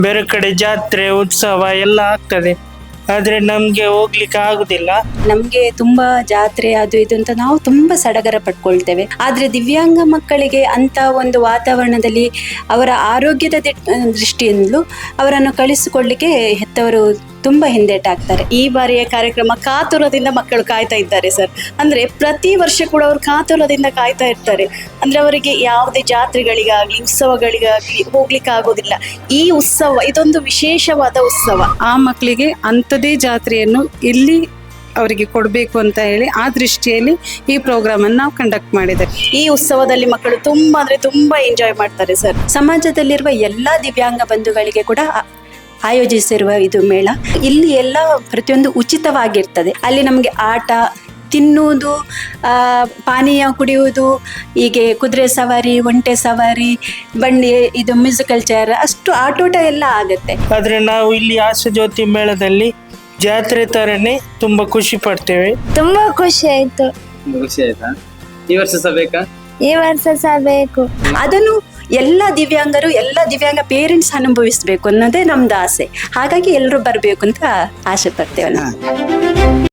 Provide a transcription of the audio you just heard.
ಬೇರೆ ಕಡೆ ಜಾತ್ರೆ ಉತ್ಸವ ಎಲ್ಲ ಆಗ್ತದೆ, ಆದ್ರೆ ನಮ್ಗೆ ಹೋಗ್ಲಿಕ್ಕೆ ಆಗುದಿಲ್ಲ. ನಮ್ಗೆ ತುಂಬಾ ಜಾತ್ರೆ ಅದು ಇದು ಅಂತ ನಾವು ತುಂಬಾ ಸಡಗರ ಪಡ್ಕೊಳ್ತೇವೆ. ಆದ್ರೆ ದಿವ್ಯಾಂಗ ಮಕ್ಕಳಿಗೆ ಅಂತ ಒಂದು ವಾತಾವರಣದಲ್ಲಿ ಅವರ ಆರೋಗ್ಯದ ದೃಷ್ಟಿಯಿಂದಲೂ ಅವರನ್ನು ಕಳಿಸಿಕೊಡ್ಲಿಕ್ಕೆ ಹೆತ್ತವರು ತುಂಬಾ ಹಿಂದೇಟಾಗ್ತಾರೆ. ಈ ಬಾರಿಯ ಕಾರ್ಯಕ್ರಮ ಕಾತುರದಿಂದ ಮಕ್ಕಳು ಕಾಯ್ತಾ ಇದ್ದಾರೆ ಸರ್. ಅಂದ್ರೆ ಪ್ರತಿ ವರ್ಷ ಕೂಡ ಅವರು ಕಾತುರದಿಂದ ಕಾಯ್ತಾ ಇರ್ತಾರೆ. ಅಂದ್ರೆ ಅವರಿಗೆ ಯಾವುದೇ ಜಾತ್ರೆಗಳಿಗಾಗ್ಲಿ ಉತ್ಸವಗಳಿಗಾಗ್ಲಿ ಹೋಗ್ಲಿಕ್ಕೆ ಆಗೋದಿಲ್ಲ. ಈ ಉತ್ಸವ ಇದೊಂದು ವಿಶೇಷವಾದ ಉತ್ಸವ. ಆ ಮಕ್ಕಳಿಗೆ ಅಂಥದೇ ಜಾತ್ರೆಯನ್ನು ಇಲ್ಲಿ ಅವರಿಗೆ ಕೊಡಬೇಕು ಅಂತ ಹೇಳಿ ಆ ದೃಷ್ಟಿಯಲ್ಲಿ ಈ ಪ್ರೋಗ್ರಾಮ್ ಅನ್ನು ನಾವು ಕಂಡಕ್ಟ್ ಮಾಡಿದ್ದೇವೆ. ಈ ಉತ್ಸವದಲ್ಲಿ ಮಕ್ಕಳು ತುಂಬಾ ಎಂಜಾಯ್ ಮಾಡ್ತಾರೆ ಸರ್. ಸಮಾಜದಲ್ಲಿರುವ ಎಲ್ಲಾ ದಿವ್ಯಾಂಗ ಬಂಧುಗಳಿಗೆ ಕೂಡ ಆಯೋಜಿಸಿರುವ ಇದು ಮೇಳ. ಇಲ್ಲಿ ಎಲ್ಲ ಪ್ರತಿಯೊಂದು ಉಚಿತವಾಗಿರ್ತದೆ. ಅಲ್ಲಿ ನಮಗೆ ಆಟ, ತಿನ್ನುವುದು, ಪಾನೀಯ ಕುಡಿಯುವುದು, ಹೀಗೆ ಕುದುರೆ ಸವಾರಿ, ಒಂಟೆ ಸವಾರಿ, ಬಂಡಿ, ಇದು ಮ್ಯೂಸಿಕಲ್ ಚೇರ್, ಅಷ್ಟು ಆಟೋಟ ಎಲ್ಲ ಆಗುತ್ತೆ. ಆದ್ರೆ ನಾವು ಇಲ್ಲಿ ಆಸೆ ಮೇಳದಲ್ಲಿ ಜಾತ್ರೆ ತರನೇ ತುಂಬಾ ಖುಷಿ ಪಡ್ತೇವೆ. ತುಂಬಾ ಖುಷಿ ಆಯ್ತು. ಖುಷಿ ಆಯ್ತಾ? ಈ ವರ್ಷ ಸಹ ಬೇಕಾ? ಈ ವರ್ಷ ಸಹ ಬೇಕು. ಅದನ್ನು ಎಲ್ಲ ದಿವ್ಯಾಂಗರು, ಎಲ್ಲ ದಿವ್ಯಾಂಗ ಪೇರೆಂಟ್ಸ್ ಅನುಭವಿಸ್ಬೇಕು ಅನ್ನೋದೇ ನಮ್ದು ಆಸೆ. ಹಾಗಾಗಿ ಎಲ್ಲರೂ ಬರಬೇಕು ಅಂತ ಆಸೆ ಪಡ್ತೇವೆ ನಾವು.